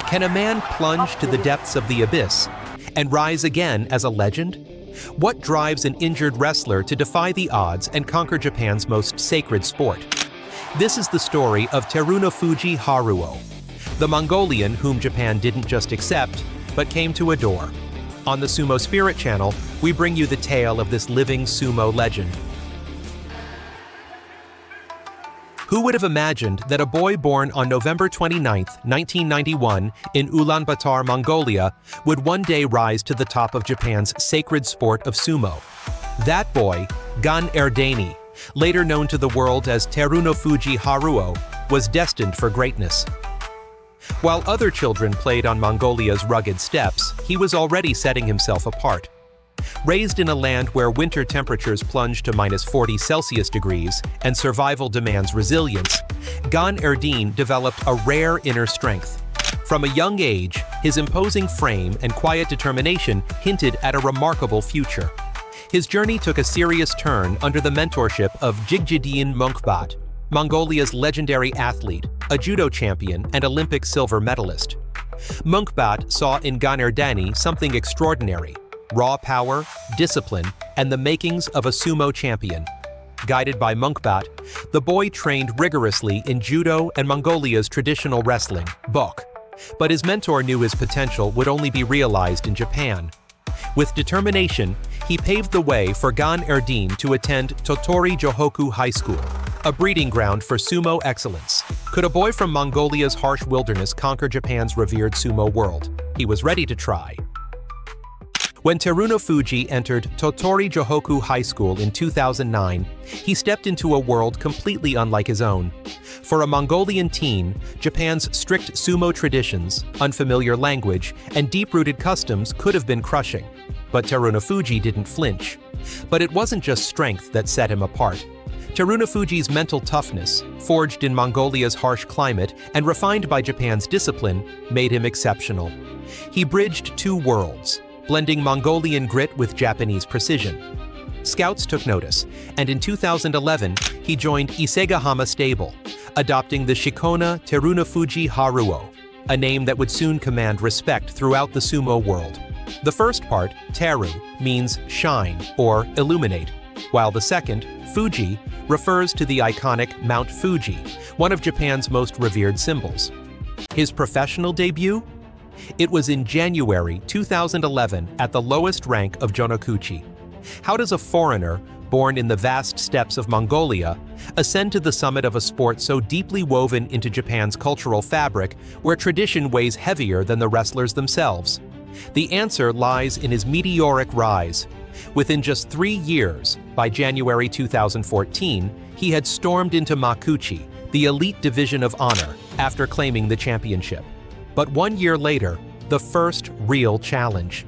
Can a man plunge to the depths of the abyss and rise again as a legend? What drives an injured wrestler to defy the odds and conquer Japan's most sacred sport? This is the story of Terunofuji Haruo, the Mongolian whom Japan didn't just accept, but came to adore. On the SumoSpirit channel, we bring you the tale of this living sumo legend. Who would have imagined that a boy born on November 29, 1991, in Ulaanbaatar, Mongolia, would one day rise to the top of Japan's sacred sport of sumo? That boy, Gan Erdeni, later known to the world as Terunofuji Haruo, was destined for greatness. While other children played on Mongolia's rugged steppes, he was already setting himself apart. Raised in a land where winter temperatures plunge to -40 Celsius degrees and survival demands resilience, Gan Erdeni developed a rare inner strength. From a young age, his imposing frame and quiet determination hinted at a remarkable future. His journey took a serious turn under the mentorship of Jigjidien Mongbat, Mongolia's legendary athlete, a judo champion and Olympic silver medalist. Mongbat saw in Gan Erdeni something extraordinary: raw power, discipline, and the makings of a sumo champion. Guided by Mongbat, the boy trained rigorously in judo and Mongolia's traditional wrestling, bok. But his mentor knew his potential would only be realized in Japan. With determination, he paved the way for Gan Erdeni to attend Tottori Johoku High School, a breeding ground for sumo excellence. Could a boy from Mongolia's harsh wilderness conquer Japan's revered sumo world? He was ready to try. When Terunofuji entered Tottori Johoku High School in 2009, he stepped into a world completely unlike his own. For a Mongolian teen, Japan's strict sumo traditions, unfamiliar language, and deep-rooted customs could have been crushing. But Terunofuji didn't flinch. But it wasn't just strength that set him apart. Terunofuji's mental toughness, forged in Mongolia's harsh climate and refined by Japan's discipline, made him exceptional. He bridged two worlds, blending Mongolian grit with Japanese precision. Scouts took notice, and in 2011, he joined Isegahama Stable, adopting the Shikona Terunofuji Haruo, a name that would soon command respect throughout the sumo world. The first part, Teru, means shine or illuminate, while the second, Fuji, refers to the iconic Mount Fuji, one of Japan's most revered symbols. His professional debut? It was in January 2011 at the lowest rank of Jonokuchi. How does a foreigner, born in the vast steppes of Mongolia, ascend to the summit of a sport so deeply woven into Japan's cultural fabric, where tradition weighs heavier than the wrestlers themselves? The answer lies in his meteoric rise. Within just 3 years, by January 2014, he had stormed into Makuchi, the elite division of honor, after claiming the championship. But 1 year later, the first real challenge.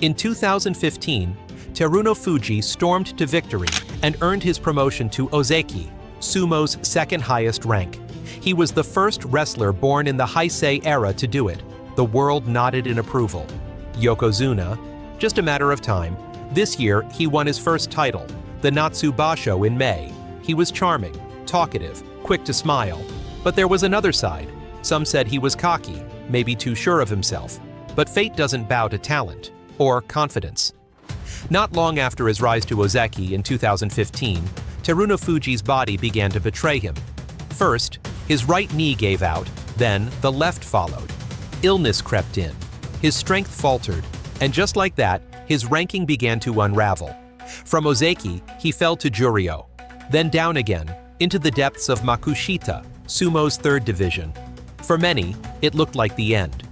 In 2015, Terunofuji stormed to victory and earned his promotion to Ozeki, sumo's second highest rank. He was the first wrestler born in the Heisei era to do it. The world nodded in approval. Yokozuna, just a matter of time. This year, he won his first title, the Natsu Basho in May. He was charming, talkative, quick to smile. But there was another side. Some said he was cocky, maybe too sure of himself. But fate doesn't bow to talent or confidence. Not long after his rise to Ozeki in 2015, Terunofuji's body began to betray him. First, his right knee gave out, then the left followed. Illness crept in. His strength faltered, and just like that, his ranking began to unravel. From Ozeki, he fell to Juryo, then down again, into the depths of Makushita, sumo's third division. For many, it looked like the end.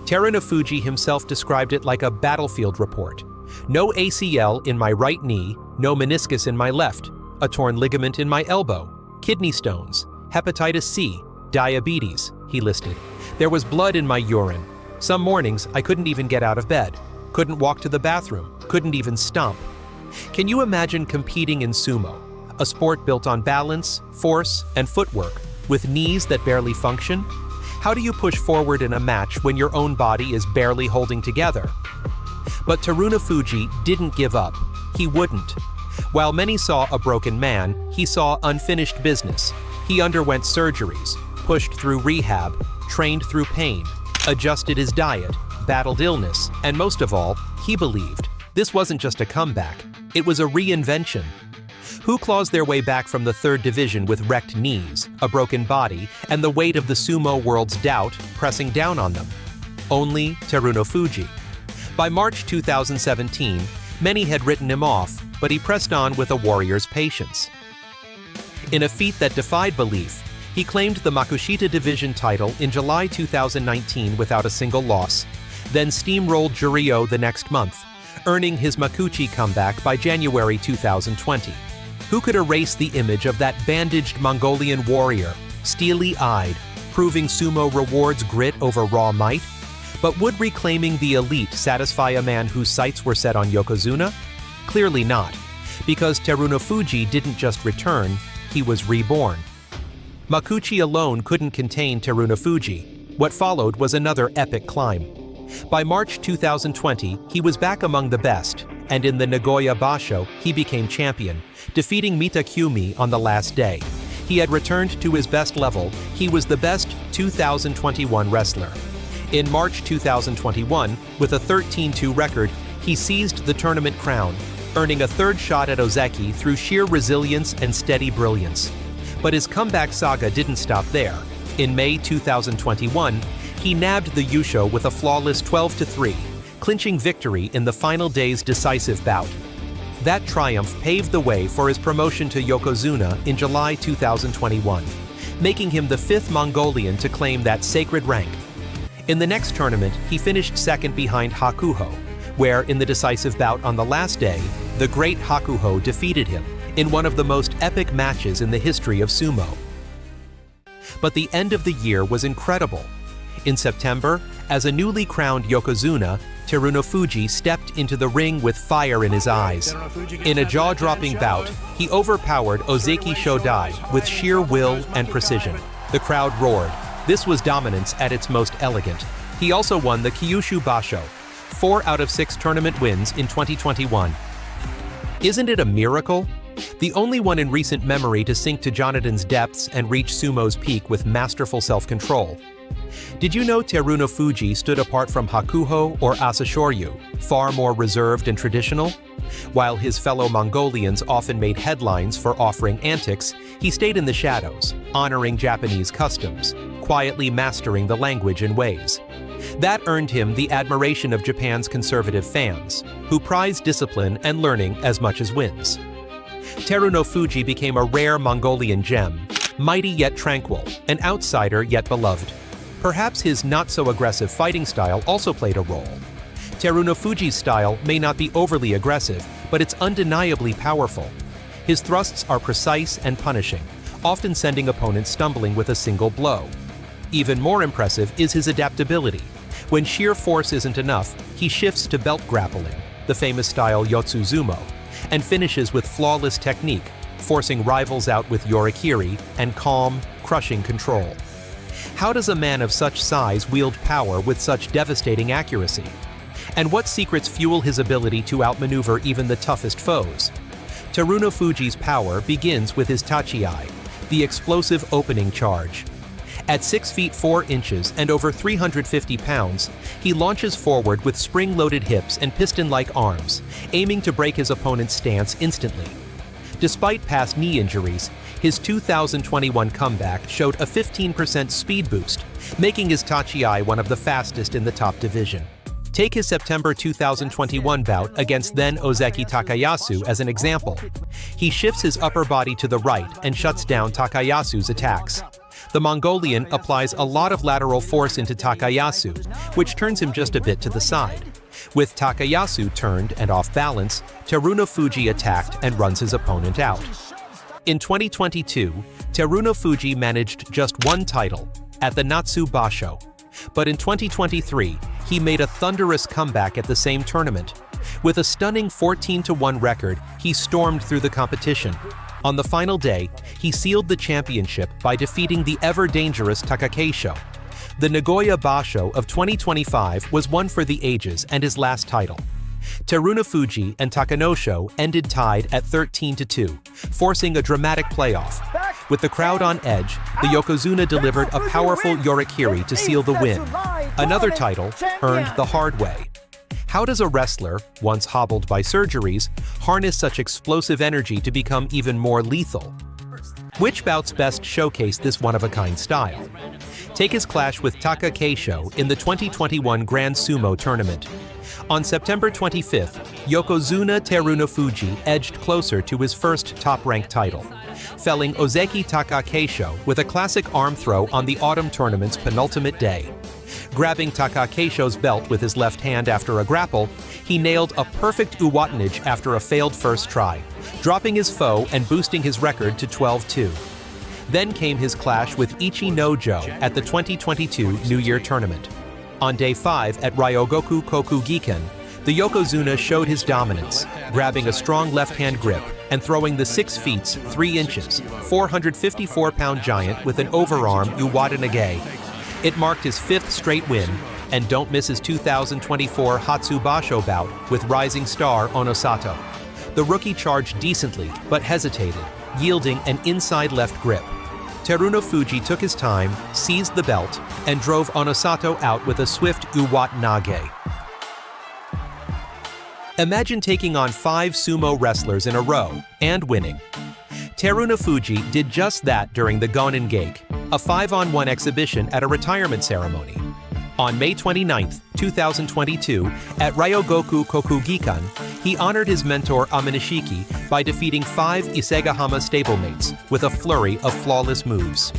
Terunofuji himself described it like a battlefield report. No ACL in my right knee, no meniscus in my left, a torn ligament in my elbow, kidney stones, hepatitis C, diabetes, he listed. There was blood in my urine. Some mornings I couldn't even get out of bed, couldn't walk to the bathroom, couldn't even stomp. Can you imagine competing in sumo, a sport built on balance, force, and footwork, with knees that barely function? How do you push forward in a match when your own body is barely holding together? But Terunofuji didn't give up. He wouldn't. While many saw a broken man, he saw unfinished business. He underwent surgeries, pushed through rehab, trained through pain, adjusted his diet, battled illness, and most of all, he believed this wasn't just a comeback, it was a reinvention. Who claws their way back from the 3rd division with wrecked knees, a broken body, and the weight of the sumo world's doubt pressing down on them? Only Terunofuji. By March 2017, many had written him off, but he pressed on with a warrior's patience. In a feat that defied belief, he claimed the Makushita Division title in July 2019 without a single loss, then steamrolled Juryo the next month, earning his Makuchi comeback by January 2020. Who could erase the image of that bandaged Mongolian warrior, steely-eyed, proving sumo rewards grit over raw might? But would reclaiming the elite satisfy a man whose sights were set on Yokozuna? Clearly not, because Terunofuji didn't just return, he was reborn. Makuchi alone couldn't contain Terunofuji. What followed was another epic climb. By March 2020, he was back among the best, and in the Nagoya Basho, he became champion, defeating Mitakyumi on the last day. He had returned to his best level. He was the best 2021 wrestler. In March 2021, with a 13-2 record, he seized the tournament crown, earning a 3rd shot at Ozeki through sheer resilience and steady brilliance. But his comeback saga didn't stop there. In May 2021, he nabbed the Yusho with a flawless 12-3, clinching victory in the final day's decisive bout. That triumph paved the way for his promotion to Yokozuna in July 2021, making him the 5th Mongolian to claim that sacred rank. In the next tournament, he finished 2nd behind Hakuho, where in the decisive bout on the last day, the great Hakuho defeated him in one of the most epic matches in the history of sumo. But the end of the year was incredible. In September, as a newly crowned Yokozuna, Terunofuji stepped into the ring with fire in his eyes. In a jaw-dropping bout, he overpowered Ozeki Shodai with sheer will and precision. The crowd roared. This was dominance at its most elegant. He also won the Kyushu Basho, 4 out of 6 tournament wins in 2021. Isn't it a miracle? The only one in recent memory to sink to Jonathan's depths and reach sumo's peak with masterful self-control. Did you know Terunofuji stood apart from Hakuho or Asashoryu, far more reserved and traditional? While his fellow Mongolians often made headlines for offering antics, he stayed in the shadows, honoring Japanese customs, quietly mastering the language and ways. That earned him the admiration of Japan's conservative fans, who prize discipline and learning as much as wins. Terunofuji became a rare Mongolian gem, mighty yet tranquil, an outsider yet beloved. Perhaps his not-so-aggressive fighting style also played a role. Terunofuji's style may not be overly aggressive, but it's undeniably powerful. His thrusts are precise and punishing, often sending opponents stumbling with a single blow. Even more impressive is his adaptability. When sheer force isn't enough, he shifts to belt grappling, the famous style Yotsuzumo, and finishes with flawless technique, forcing rivals out with yorikiri and calm, crushing control. How does a man of such size wield power with such devastating accuracy? And what secrets fuel his ability to outmaneuver even the toughest foes? Terunofuji's power begins with his tachi-ai, the explosive opening charge. At 6 feet 4 inches and over 350 pounds, he launches forward with spring-loaded hips and piston-like arms, aiming to break his opponent's stance instantly. Despite past knee injuries, his 2021 comeback showed a 15% speed boost, making his tachi-ai one of the fastest in the top division. Take his September 2021 bout against then Ozeki Takayasu as an example. He shifts his upper body to the right and shuts down Takayasu's attacks. The Mongolian applies a lot of lateral force into Takayasu, which turns him just a bit to the side. With Takayasu turned and off balance, Terunofuji attacked and runs his opponent out. In 2022, Terunofuji managed just one title, at the Natsu Basho. But in 2023, he made a thunderous comeback at the same tournament. With a stunning 14-1 record, he stormed through the competition. On the final day, he sealed the championship by defeating the ever-dangerous Takakeisho. The Nagoya Basho of 2025 was one for the ages and his last title. Terunofuji and Takanosho ended tied at 13-2, forcing a dramatic playoff. With the crowd on edge, the Yokozuna delivered a powerful yorikiri to seal the win. Another title, earned the hard way. How does a wrestler, once hobbled by surgeries, harness such explosive energy to become even more lethal? Which bouts best showcase this one-of-a-kind style? Take his clash with Taka Keisho in the 2021 Grand Sumo Tournament. On September 25th, Yokozuna Terunofuji edged closer to his first top-ranked title, felling Ozeki Keisho with a classic arm throw on the autumn tournament's penultimate day. Grabbing Taka Keisho's belt with his left hand after a grapple, he nailed a perfect uwatanage after a failed first try, dropping his foe and boosting his record to 12-2. Then came his clash with Ichi Nojo at the 2022 New Year Tournament. On Day 5 at Ryogoku Kokugiken, the Yokozuna showed his dominance, grabbing a strong left-hand grip and throwing the 6 feet 3 inches, 454-pound giant with an overarm uwatanage. It marked his 5th straight win, and don't miss his 2024 Hatsu Basho bout with rising star Onosato. The rookie charged decently, but hesitated, yielding an inside left grip. Terunofuji took his time, seized the belt, and drove Onosato out with a swift uwatanage. Imagine taking on 5 sumo wrestlers in a row and winning. Terunofuji did just that during the Gonin Geik, a 5-on-1 exhibition at a retirement ceremony. On May 29, 2022, at Ryogoku Kokugikan, he honored his mentor Amanishiki by defeating 5 Isegahama stablemates with a flurry of flawless moves.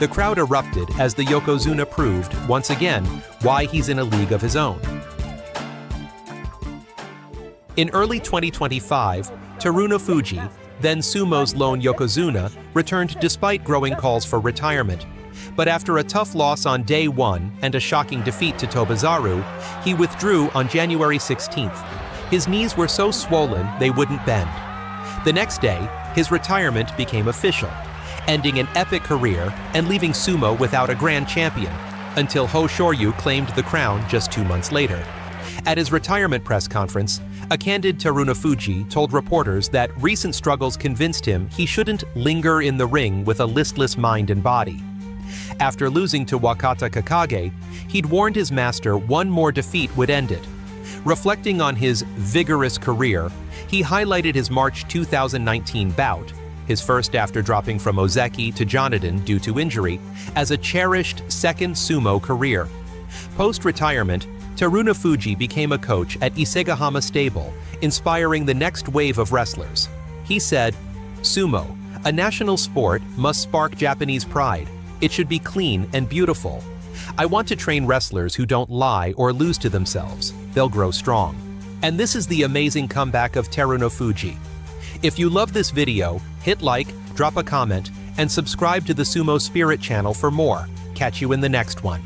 The crowd erupted as the Yokozuna proved, once again, why he's in a league of his own. In early 2025, Terunofuji, then sumo's lone Yokozuna, returned despite growing calls for retirement. But after a tough loss on Day 1 and a shocking defeat to Tobazaru, he withdrew on January 16th. His knees were so swollen they wouldn't bend. The next day, his retirement became official, ending an epic career and leaving sumo without a grand champion, until Ho Shoryu claimed the crown just 2 months later. At his retirement press conference, a candid Terunofuji told reporters that recent struggles convinced him he shouldn't linger in the ring with a listless mind and body. After losing to Wakata Kakage, he'd warned his master one more defeat would end it. Reflecting on his vigorous career, he highlighted his March 2019 bout, his first after dropping from Ozeki to Jonathan due to injury, as a cherished second sumo career. Post-retirement, Terunofuji became a coach at Isegahama Stable, inspiring the next wave of wrestlers. He said, "Sumo, a national sport, must spark Japanese pride. It should be clean and beautiful. I want to train wrestlers who don't lie or lose to themselves. They'll grow strong." And this is the amazing comeback of Terunofuji. If you love this video, hit like, drop a comment, and subscribe to the SumoSpirit channel for more. Catch you in the next one.